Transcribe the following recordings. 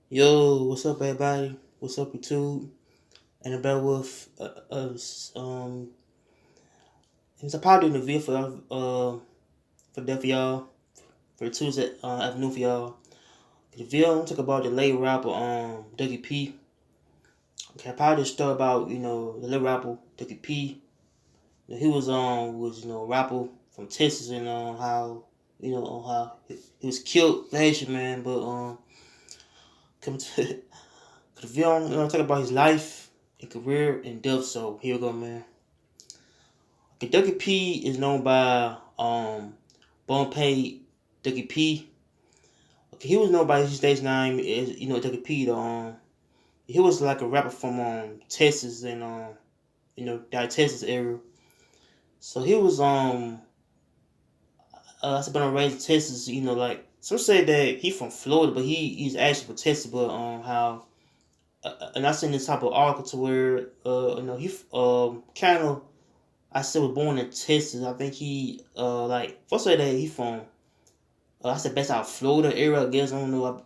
Yo, what's up, everybody? What's up, YouTube? And about with us. It's a part of the video for that for y'all for Tuesday afternoon for y'all. The video I'm talk about the late rapper Ducky P. Okay, I probably just start about the late rapper Ducky P. He was a rapper from Texas and how how he was killed last year, man. But come to the video, I'm gonna talk about his life and career and death. So here we go, man. Ducky P is known by Bumpay Ducky P. Okay, he was known by his stage name is Ducky P. He was like a rapper from Texas and that Texas area. So he was I been raised in Texas. Like some say that he from Florida, but he's actually from Texas. But how and I seen this type of article to where he kind of I said was born in Texas. I think he like first say that he from I said best out Florida area. I guess I don't know.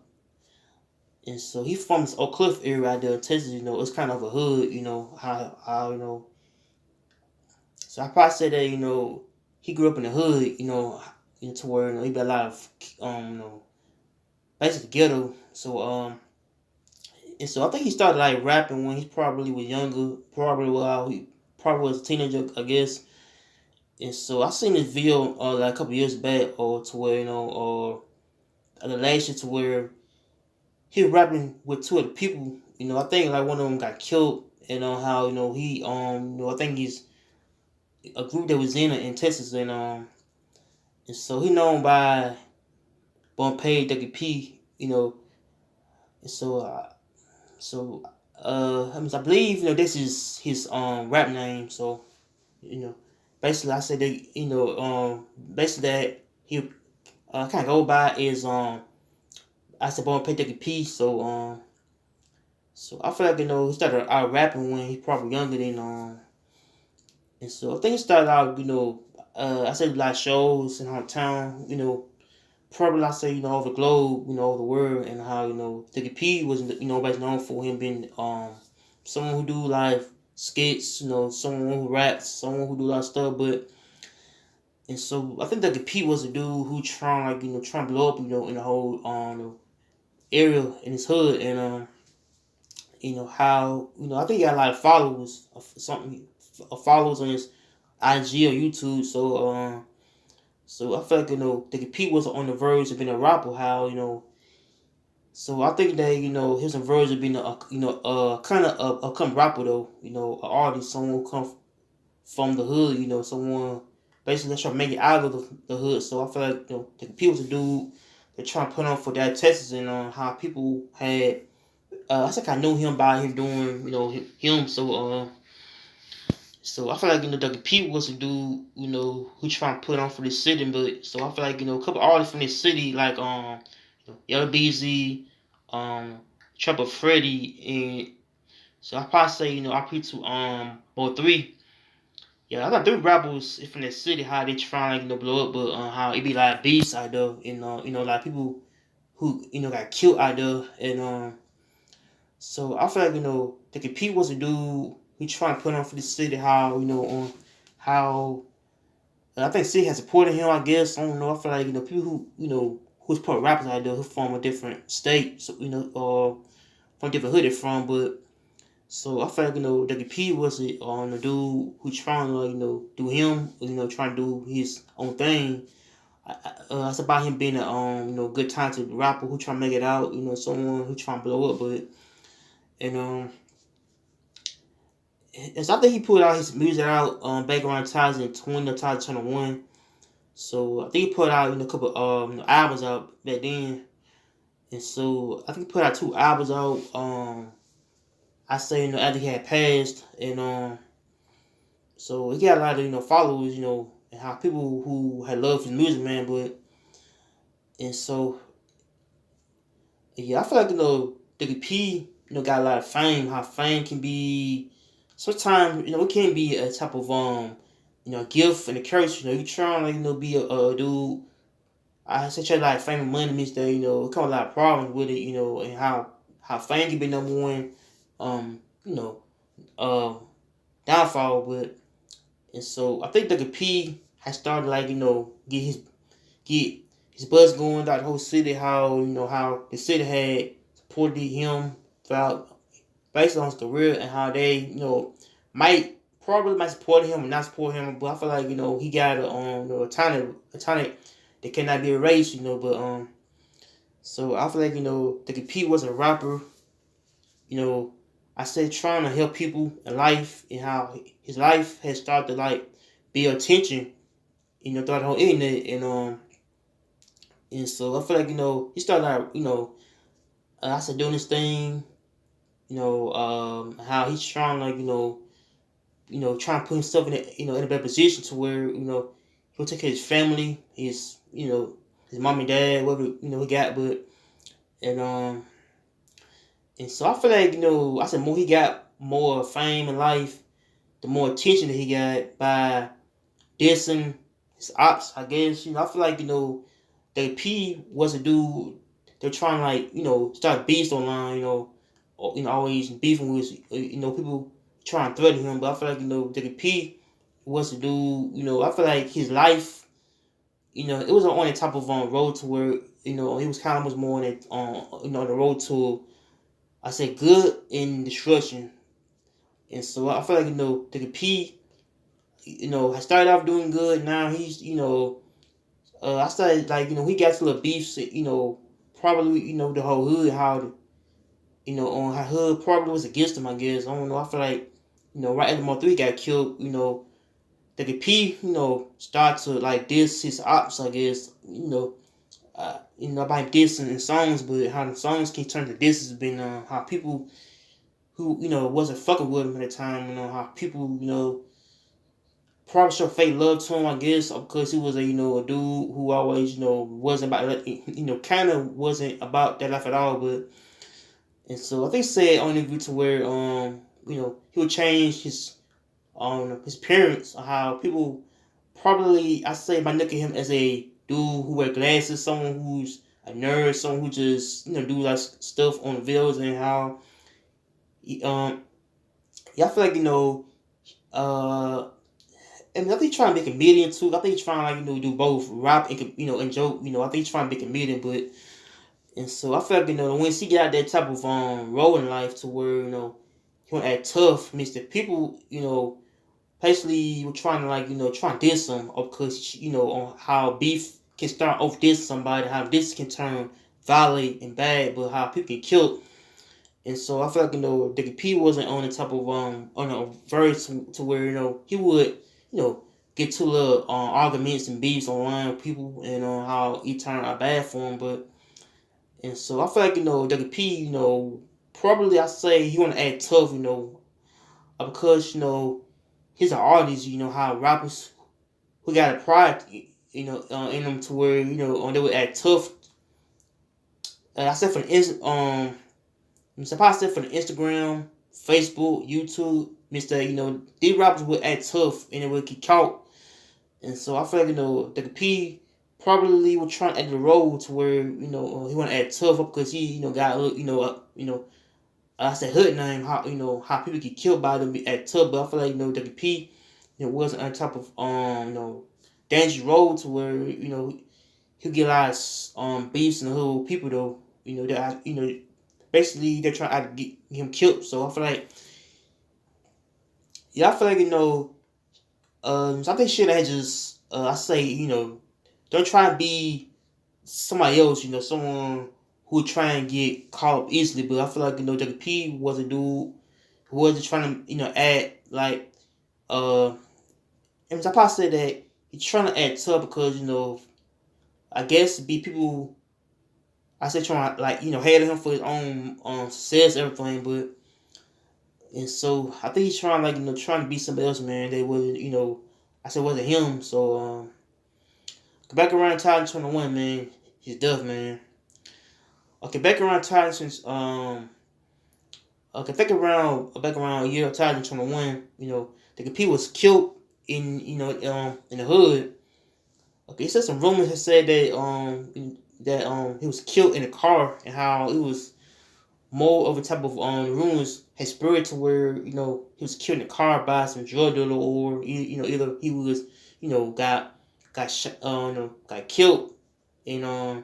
And so he from this Oak Cliff area out there in Texas. It's kind of a hood. How. So I probably say that he grew up in the hood. To where he got a lot of basically ghetto. So and so I think he started like rapping when he probably was younger. Probably while he probably was a teenager, I guess. And so I seen this video like a couple years back, or to where or the last year to where he was rapping with two other people. I think like one of them got killed, and how he I think he's a group that was in Texas, and so he known by Bumpay Ducky P. And I believe this is his rap name. So you know basically I said that basically that he kind of go by is I said Bumpay Ducky P. So I feel like he started out rapping when he probably younger than and so I think he started out I said a lot of shows in hometown probably I say over the globe over the world, and how Sticky P was best known for him being someone who do like skits, someone who raps, someone who do a lot of stuff. But and so I think Sticky P was a dude who trying trying to blow up in the whole area in his hood. And how I think he got a lot of followers of something followers on his IG or YouTube. So I feel like the Pete was on the verge of being a rapper. How so I think that he was on the verge of being a kind of a come rapper though. An artist, someone who come from the hood. Someone basically trying to make it out of the hood. So I feel like the Pete was a dude that trying to put on for that Texas, and how people had. I think I knew him by him doing him. So I feel like Ducky P was a dude who trying to put on for this city. But so I feel like a couple artists from this city like Yellow BZ, Trapper Freddy, and so I probably say I put to or three. Yeah, I got three rappers from that city. How they trying blow up, but how it be like beasts out there, and like people who got killed out there, and so I feel like Ducky P was a dude who trying to put on for the city. How on how I think city has supported him. I guess I don't know. I feel like people who who's part rappers out there who from a different state, so from different hood they from. But so I feel like Ducky P was it on the dude who trying to do him, trying to do his own thing. It's about him being a good talented rapper who trying to make it out. Someone who trying to blow up, but and so I think he put out his music out back around 2020 or 2021. So I think he put out a couple albums out back then. And so I think he put out two albums out. I say after he had passed, and so he got a lot of followers, and how people who had loved his music, man. But and so yeah, I feel like Dougie P got a lot of fame. How fame can be sometimes it can be a type of gift and a curse. You trying to be a dude. I say try like fame and money means that it come a lot of problems with it. And how how fame can be number one, you know, uh, downfall. But and so I think Ducky P has started like get his buzz going throughout the whole city. How how the city had supported him throughout based on his career and how they might probably might support him or not support him. But I feel like he got a talent that cannot be erased. But so I feel like Ducky P was a rapper. I said trying to help people in life and how his life has started to like be attention. Throughout the whole internet and so I feel like he started out I said doing this thing. How he's trying like trying to put himself in in a better position to where he'll take care of his family, his mom and dad, whatever he got, but and and so I feel like I said more he got more fame in life, the more attention that he got by dissing his ops. I guess I feel like that P was a dude. They're trying to like start beefs online. Or, always beefing with people trying to threaten him. But I feel like Ducky P was a dude. I feel like his life. It was on the type of road to where he was kind of was more on it the road to I say good and destruction. And so I feel like Ducky P has started off doing good. Now he's I started like he got to little beefs. Probably the whole hood how on how hood probably was against him. I guess I don't know. I feel like right after Mo 3 got killed. Ducky P start to like diss his ops. I guess about dissing in songs, but how the songs can turn to disses. Been how people who wasn't fucking with him at the time. How people probably show fake love to him, I guess, because he was a a dude who always wasn't about kind of wasn't about that life at all. But and so I think said on the interview to where he would change his appearance, or how people probably I say by looking at him as a dude who wear glasses, someone who's a nerd, someone who just do like stuff on the videos, and how yeah, I feel like I think he's trying to be a comedian too. I think he's trying to like do both rap and and joke. I think he's trying to be a comedian, but and so I feel like once he got that type of role in life to where he want to act tough, Mister people basically were trying to like try and diss him, or because on how beef can start off diss somebody, how this can turn violent and bad, but how people get killed. And so I feel like Ducky P wasn't on the type of on a verse to where he would get to little arguments and beefs online with people, and how it turned out bad for him. But and so I feel like Ducky P probably I say he want to act tough because he's an artist. How rappers who got a pride in them to where they would act tough. I said for the I said for the Instagram, Facebook, YouTube, Mister these rappers would act tough and it would get caught. And so I feel like Ducky P probably was trying to act the role to where he want to act tough because he got I said hood name how how people get killed by them at tough. But I feel like Ducky P wasn't on top of dangerous road to where he'll get a lot of beefs and the whole people though that basically they're trying to get him killed. So I feel like I feel like so I think shit I just I say don't try to be somebody else. Someone who try and get caught up easily. But I feel like Ducky P was a dude who wasn't trying to act like and I probably say that he's trying to act tough because I guess be people I say trying to like hate him for his own success and everything, but and so I think he's trying like trying to be somebody else, man. They wasn't I said wasn't him. So back around 2021, man, he's deaf, man. Okay, back around time since okay, back around year 2021, the P was killed in in the hood. Okay, it said some rumors that said that he was killed in a car and how it was more of a type of rumors had spread to where he was killed in a car by some drug dealer, or either he was got shot, got killed, and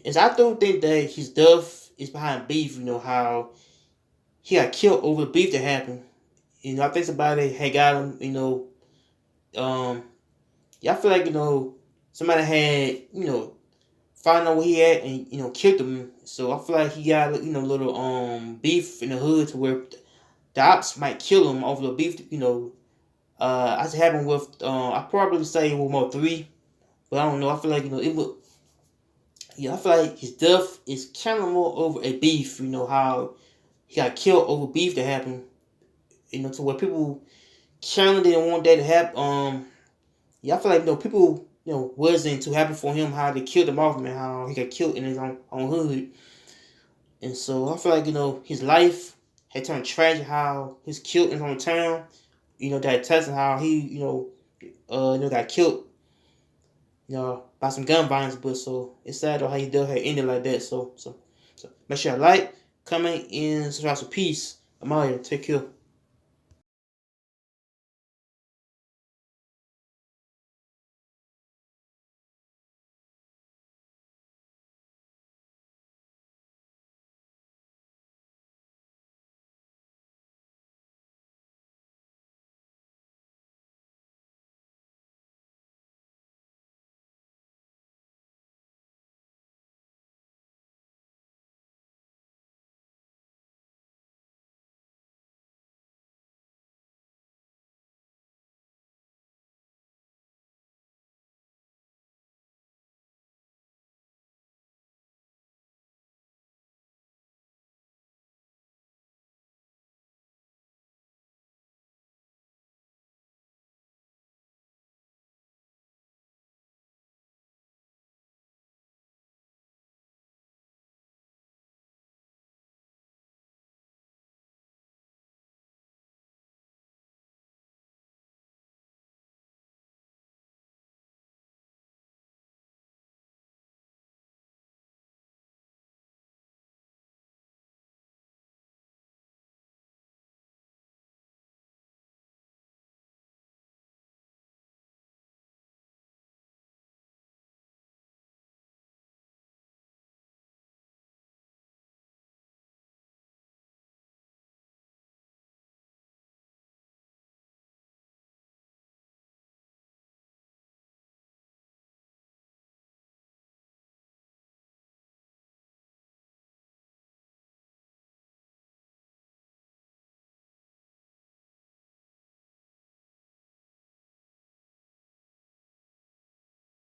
as I don't think that his death is behind beef. How he got killed over the beef that happened. I think somebody had got him. Um, yeah, I feel like somebody had found out where he at and killed him. So I feel like he got little beef in the hood to where the ops might kill him over the beef. As it happened with I probably say with more three, but I don't know. I feel like it would. Yeah, I feel like his death is kind of more over a beef. How he got killed over beef that happened. To where people kind of didn't want that to happen. Yeah, I feel like people wasn't too happy for him how they killed him off, man. How he got killed in his own hood, and so I feel like his life had turned tragic. How he's killed in his own town. That testing how he got killed by some gun violence. But so it's sad though how he death had ended like that. So make sure you like, comment, and subscribe. So peace. I'm out here. Take care.